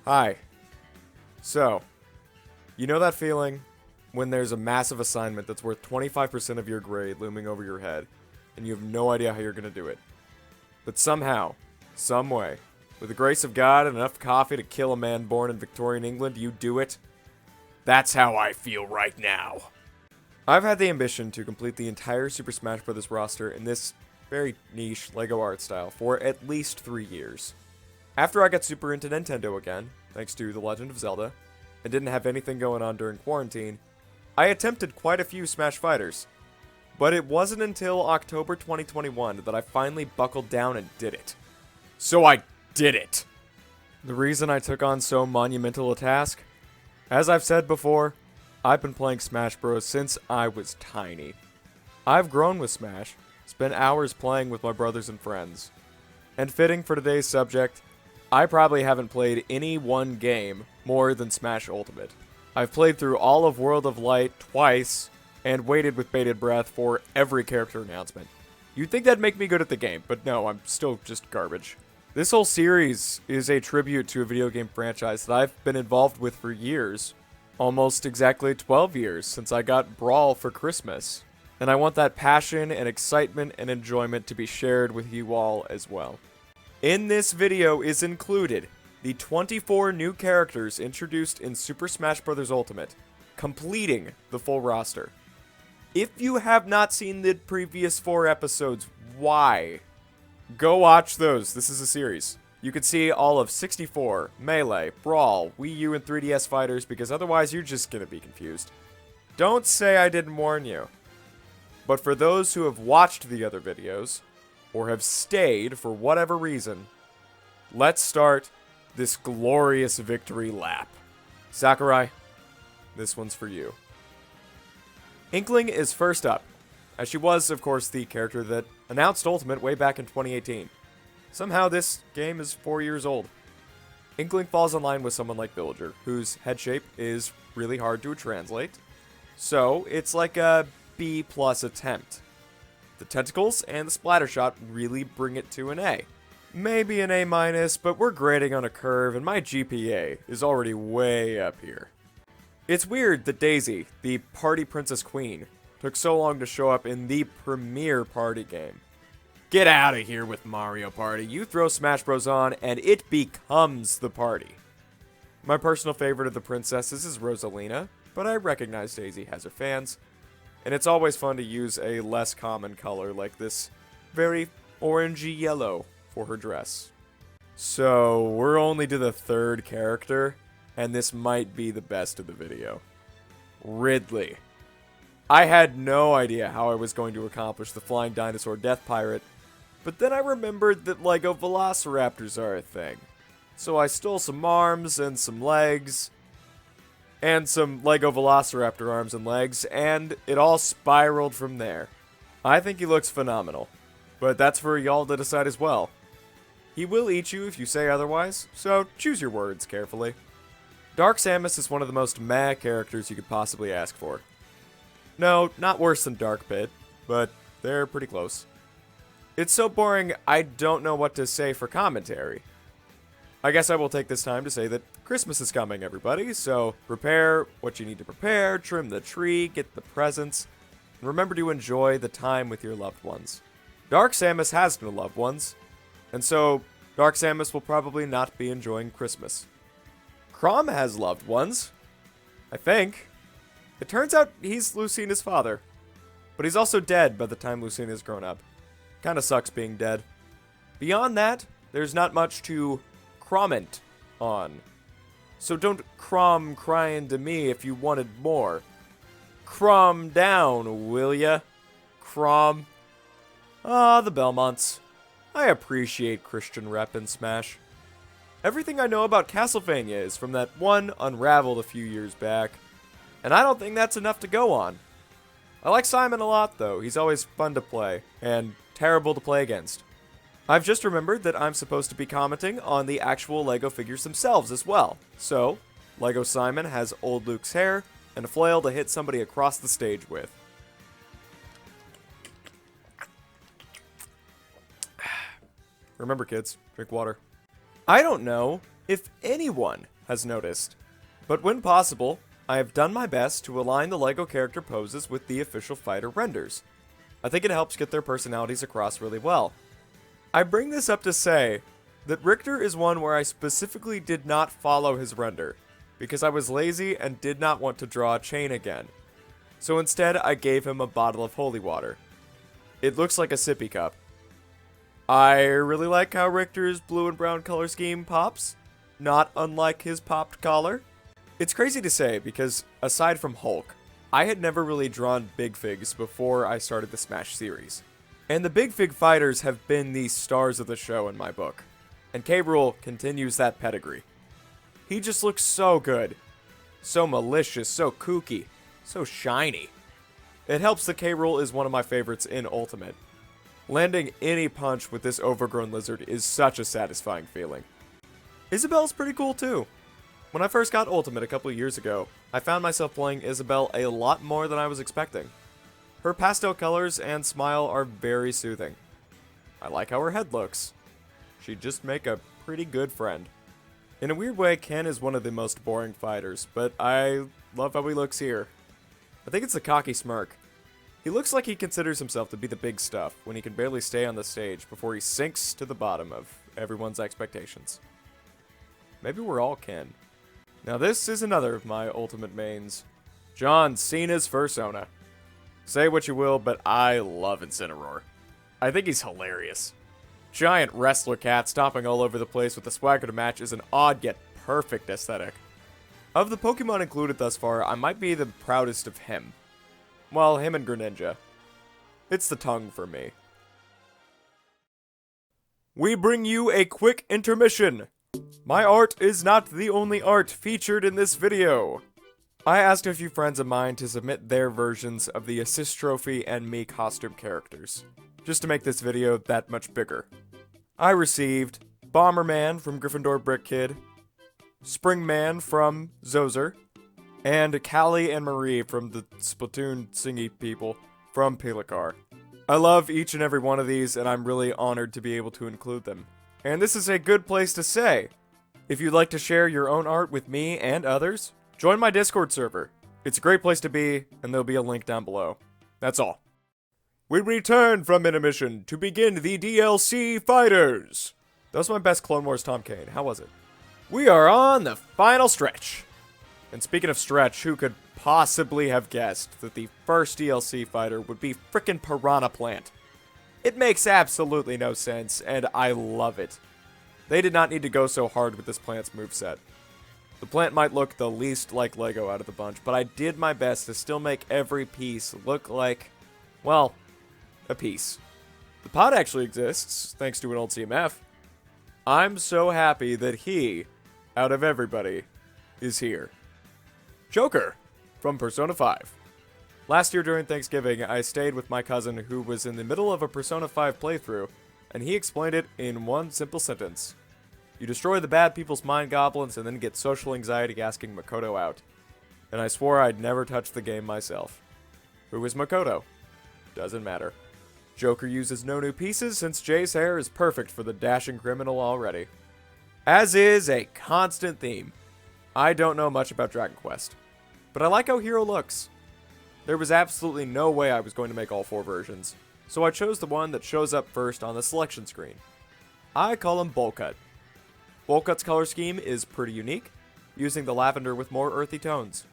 Hi. So, you know that feeling when there's a massive assignment that's worth 25% of your grade looming over your head, and you have no idea how you're going to do it? But somehow, some way, with the grace of God and enough coffee to kill a man born in Victorian England, you do it? That's how I feel right now. I've had the ambition to complete the entire Super Smash Bros. Roster in this very niche LEGO art style for at least 3 years. After I got super into Nintendo again, thanks to The Legend of Zelda, and didn't have anything going on during quarantine, I attempted quite a few Smash Fighters. But it wasn't until October 2021 that I finally buckled down and did it. So I did it! The reason I took on so monumental a task? As I've said before, I've been playing Smash Bros. Since I was tiny. I've grown with Smash, spent hours playing with my brothers and friends. And fitting for today's subject, I probably haven't played any one game more than Smash Ultimate. I've played through all of World of Light twice, and waited with bated breath for every character announcement. You'd think that'd make me good at the game, but no, I'm still just garbage. This whole series is a tribute to a video game franchise that I've been involved with for years. Almost exactly 12 years since I got Brawl for Christmas. And I want that passion and excitement and enjoyment to be shared with you all as well. In this video is included the 24 new characters introduced in Super Smash Bros. Ultimate, completing the full roster. If you have not seen the previous 4 episodes, why? Go watch those. This is a series. You can see all of 64, Melee, Brawl, Wii U, and 3DS fighters because otherwise you're just gonna be confused. Don't say I didn't warn you. But for those who have watched the other videos, or have stayed for whatever reason, let's start this glorious victory lap. Sakurai, this one's for you. Inkling is first up, as she was, of course, the character that announced Ultimate way back in 2018. Somehow this game is 4 years old. Inkling falls in line with someone like Villager, whose head shape is really hard to translate, so it's like a B+ attempt. The tentacles and the splatter shot really bring it to an A. Maybe an A-, but we're grading on a curve and my GPA is already way up here. It's weird that Daisy, the party princess queen, took so long to show up in the premier party game. Get out of here with Mario Party. You throw Smash Bros. On and it becomes the party. My personal favorite of the princesses is Rosalina, but I recognize Daisy has her fans. And it's always fun to use a less common color like this very orangey yellow for her dress. So, we're only to the 3rd character, and this might be the best of the video. Ridley. I had no idea how I was going to accomplish the Flying Dinosaur Death Pirate, but then I remembered that LEGO Velociraptors are a thing. So I stole some arms and some legs, and some LEGO Velociraptor arms and legs, and it all spiraled from there. I think he looks phenomenal, but that's for y'all to decide as well. He will eat you if you say otherwise, so choose your words carefully. Dark Samus is one of the most meh characters you could possibly ask for. No, not worse than Dark Pit, but they're pretty close. It's so boring, I don't know what to say for commentary. I guess I will take this time to say that Christmas is coming, everybody, so prepare what you need to prepare, trim the tree, get the presents, and remember to enjoy the time with your loved ones. Dark Samus has no loved ones, and so Dark Samus will probably not be enjoying Christmas. Chrom has loved ones, I think. It turns out he's Lucina's father, but he's also dead by the time Lucina's grown up. Kinda sucks being dead. Beyond that, there's not much to comment on. So don't cry into me if you wanted more. Crom down, will ya? Crom. Ah, the Belmonts. I appreciate Christian rep in Smash. Everything I know about Castlevania is from that one Unraveled a few years back, and I don't think that's enough to go on. I like Simon a lot, though. He's always fun to play, and terrible to play against. I've just remembered that I'm supposed to be commenting on the actual LEGO figures themselves as well. So, LEGO Simon has old Luke's hair and a flail to hit somebody across the stage with. Remember, kids, drink water. I don't know if anyone has noticed. But when possible, I have done my best to align the LEGO character poses with the official fighter renders. I think it helps get their personalities across really well. I bring this up to say that Richter is one where I specifically did not follow his render, because I was lazy and did not want to draw a chain again. So instead, I gave him a bottle of holy water. It looks like a sippy cup. I really like how Richter's blue and brown color scheme pops, not unlike his popped collar. It's crazy to say because, aside from Hulk, I had never really drawn Big Figs before I started the Smash series. And the Big Fig fighters have been the stars of the show in my book. And K. Rool continues that pedigree. He just looks so good. So malicious, so kooky, so shiny. It helps that K. Rool is one of my favorites in Ultimate. Landing any punch with this overgrown lizard is such a satisfying feeling. Isabelle's pretty cool too. When I first got Ultimate a couple years ago, I found myself playing Isabelle a lot more than I was expecting. Her pastel colors and smile are very soothing. I like how her head looks. She'd just make a pretty good friend. In a weird way, Ken is one of the most boring fighters, but I love how he looks here. I think it's the cocky smirk. He looks like he considers himself to be the big stuff when he can barely stay on the stage before he sinks to the bottom of everyone's expectations. Maybe we're all Ken. Now this is another of my Ultimate mains, John Cena's Fursona. Say what you will, but I love Incineroar. I think he's hilarious. Giant wrestler cat stomping all over the place with the swagger to match is an odd yet perfect aesthetic. Of the Pokemon included thus far, I might be the proudest of him. Well, him and Greninja. It's the tongue for me. We bring you a quick intermission. My art is not the only art featured in this video. I asked a few friends of mine to submit their versions of the assist trophy and me costume characters, just to make this video that much bigger. I received Bomberman from Gryffindor Brick Kid, Springman from Zozer, and Callie and Marie from the Splatoon Singy people from Pelicar. I love each and every one of these, and I'm really honored to be able to include them. And this is a good place to say, if you'd like to share your own art with me and others, join my Discord server. It's a great place to be, and there'll be a link down below. That's all. We return from intermission to begin the DLC fighters. That was my best Clone Wars Tom Kane. How was it? We are on the final stretch. And speaking of stretch, who could possibly have guessed that the first DLC fighter would be frickin' Piranha Plant? It makes absolutely no sense, and I love it. They did not need to go so hard with this plant's moveset. The plant might look the least like Lego out of the bunch, but I did my best to still make every piece look like, well, a piece. The pod actually exists, thanks to an old CMF. I'm so happy that he, out of everybody, is here. Joker, from Persona 5. Last year during Thanksgiving, I stayed with my cousin who was in the middle of a Persona 5 playthrough, and he explained it in one simple sentence. You destroy the bad people's mind goblins and then get social anxiety asking Makoto out. And I swore I'd never touch the game myself. Who is Makoto? Doesn't matter. Joker uses no new pieces since Jay's hair is perfect for the dashing criminal already. As is a constant theme. I don't know much about Dragon Quest, but I like how Hero looks. There was absolutely no way I was going to make all 4 versions, so I chose the one that shows up first on the selection screen. I call him Bollcut. Bollcut's color scheme is pretty unique, using the lavender with more earthy tones.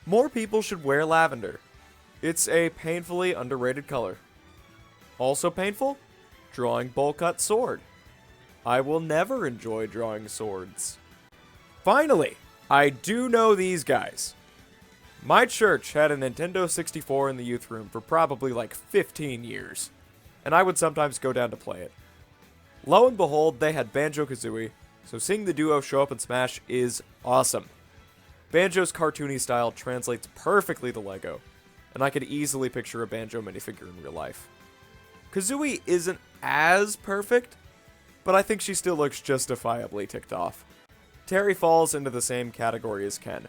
More people should wear lavender. It's a painfully underrated color. Also painful? Drawing Bollcut's sword. I will never enjoy drawing swords. Finally, I do know these guys. My church had a Nintendo 64 in the youth room for probably like 15 years, and I would sometimes go down to play it. Lo and behold, they had Banjo-Kazooie, so seeing the duo show up in Smash is awesome. Banjo's cartoony style translates perfectly to Lego, and I could easily picture a Banjo minifigure in real life. Kazooie isn't as perfect, but I think she still looks justifiably ticked off. Terry falls into the same category as Ken.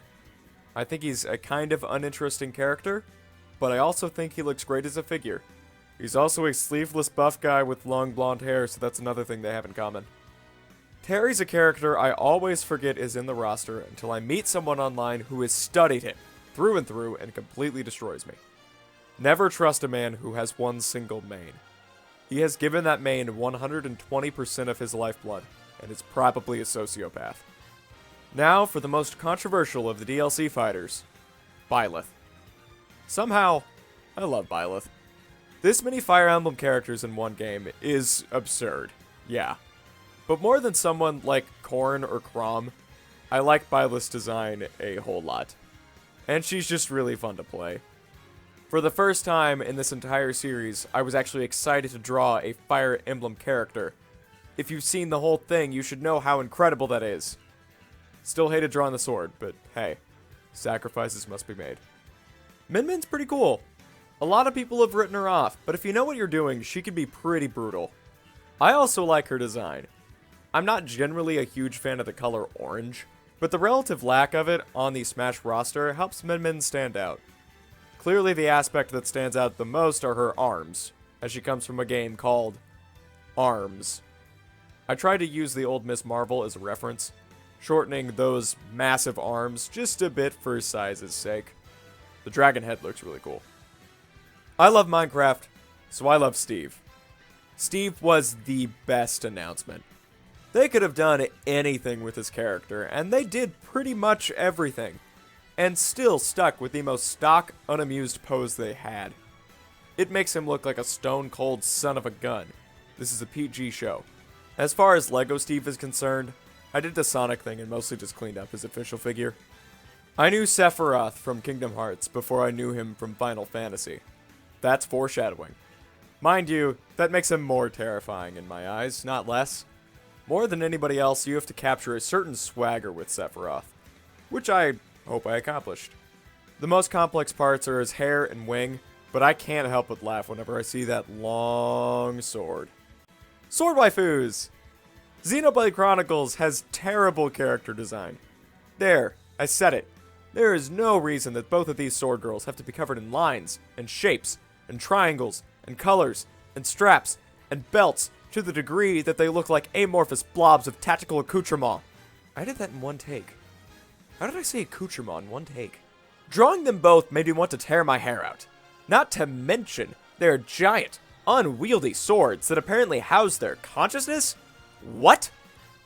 I think he's a kind of uninteresting character, but I also think he looks great as a figure. He's also a sleeveless buff guy with long blonde hair, so that's another thing they have in common. Terry's a character I always forget is in the roster until I meet someone online who has studied him through and through and completely destroys me. Never trust a man who has one single main. He has given that main 120% of his lifeblood, and is probably a sociopath. Now for the most controversial of the DLC fighters, Byleth. Somehow, I love Byleth. This many Fire Emblem characters in one game is absurd, yeah. But more than someone like Korn or Chrom, I like Byleth's design a whole lot. And she's just really fun to play. For the first time in this entire series, I was actually excited to draw a Fire Emblem character. If you've seen the whole thing, you should know how incredible that is. Still hated drawing the sword, but hey, sacrifices must be made. Min Min's pretty cool. A lot of people have written her off, but if you know what you're doing, she can be pretty brutal. I also like her design. I'm not generally a huge fan of the color orange, but the relative lack of it on the Smash roster helps Min Min stand out. Clearly the aspect that stands out the most are her arms, as she comes from a game called ARMS. I tried to use the old Miss Marvel as a reference, shortening those massive arms just a bit for size's sake. The dragon head looks really cool. I love Minecraft, so I love Steve. Steve was the best announcement. They could have done anything with his character, and they did pretty much everything, and still stuck with the most stock, unamused pose they had. It makes him look like a stone-cold son of a gun. This is a PG show. As far as Lego Steve is concerned, I did the Sonic thing and mostly just cleaned up his official figure. I knew Sephiroth from Kingdom Hearts before I knew him from Final Fantasy. That's foreshadowing. Mind you, that makes him more terrifying in my eyes, not less. More than anybody else, you have to capture a certain swagger with Sephiroth, which I hope I accomplished. The most complex parts are his hair and wing, but I can't help but laugh whenever I see that long sword. Sword waifus! Xenoblade Chronicles has terrible character design. There, I said it. There is no reason that both of these sword girls have to be covered in lines, and shapes, and triangles, and colors, and straps, and belts, to the degree that they look like amorphous blobs of tactical accoutrement. I did that in one take. How did I say accoutrement in one take? Drawing them both made me want to tear my hair out. Not to mention, they're giant, unwieldy swords that apparently house their consciousness? What?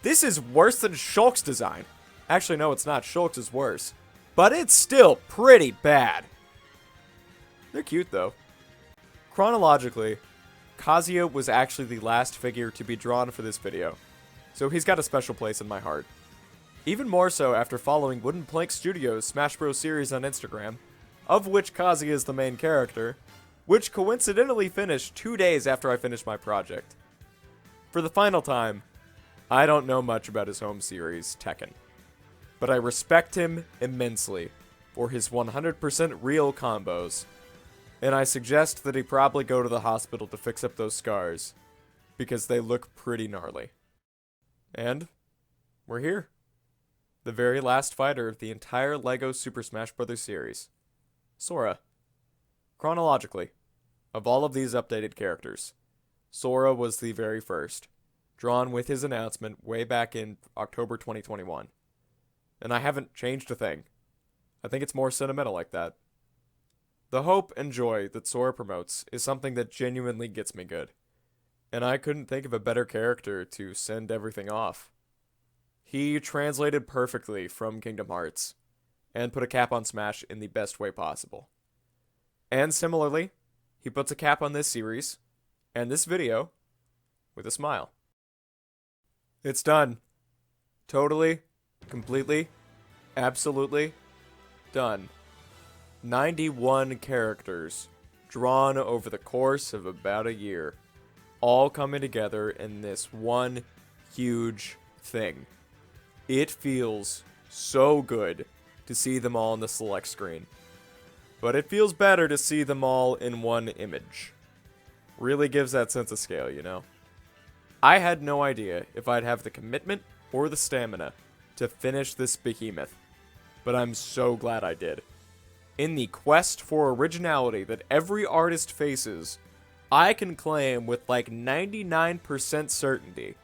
This is worse than Shulk's design. Actually, no, it's not. Shulk's is worse. But it's still pretty bad. They're cute, though. Chronologically, Kazuya was actually the last figure to be drawn for this video, so he's got a special place in my heart. Even more so after following Wooden Plank Studios' Smash Bros. Series on Instagram, of which Kazuya is the main character, which coincidentally finished 2 days after I finished my project. For the final time, I don't know much about his home series, Tekken, but I respect him immensely for his 100% real combos, and I suggest that he probably go to the hospital to fix up those scars, because they look pretty gnarly. And we're here. The very last fighter of the entire LEGO Super Smash Bros. Series, Sora. Chronologically, of all of these updated characters, Sora was the very first, drawn with his announcement way back in October 2021. And I haven't changed a thing. I think it's more sentimental like that. The hope and joy that Sora promotes is something that genuinely gets me good, and I couldn't think of a better character to send everything off. He translated perfectly from Kingdom Hearts, and put a cap on Smash in the best way possible. And similarly, he puts a cap on this series, and this video, with a smile. It's done. Totally, completely, absolutely done. 91 characters, drawn over the course of about a year, all coming together in this one huge thing. It feels so good to see them all on the select screen, but it feels better to see them all in one image. Really gives that sense of scale, you know? I had no idea if I'd have the commitment or the stamina to finish this behemoth, but I'm so glad I did. In the quest for originality that every artist faces, I can claim with like 99% certainty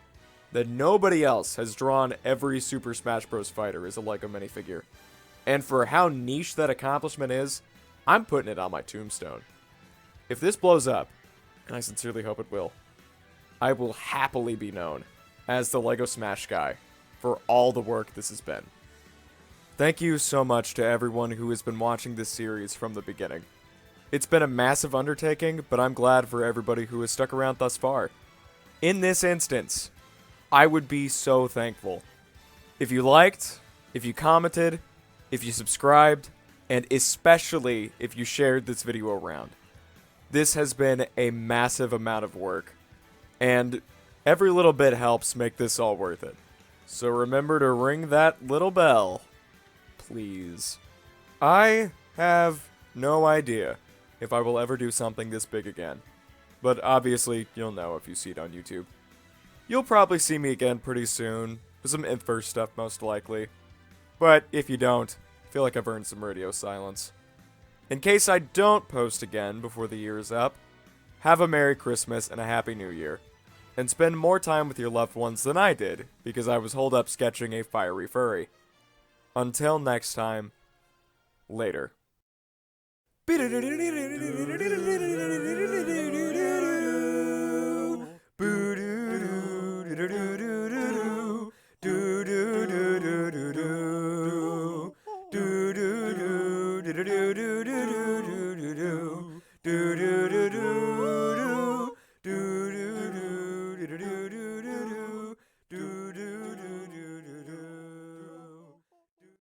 that nobody else has drawn every Super Smash Bros. Fighter as a LEGO minifigure. And for how niche that accomplishment is, I'm putting it on my tombstone. If this blows up, and I sincerely hope it will, I will happily be known as the LEGO Smash guy for all the work this has been. Thank you so much to everyone who has been watching this series from the beginning. It's been a massive undertaking, but I'm glad for everybody who has stuck around thus far. In this instance, I would be so thankful if you liked, if you commented, if you subscribed, and especially if you shared this video around. This has been a massive amount of work, and every little bit helps make this all worth it. So remember to ring that little bell, please. I have no idea if I will ever do something this big again, but obviously you'll know if you see it on YouTube. You'll probably see me again pretty soon, with some Inverse stuff most likely, but if you don't, I feel like I've earned some radio silence. In case I don't post again before the year is up, have a Merry Christmas and a Happy New Year, and spend more time with your loved ones than I did, because I was holed up sketching a fiery furry. Until next time, later. Do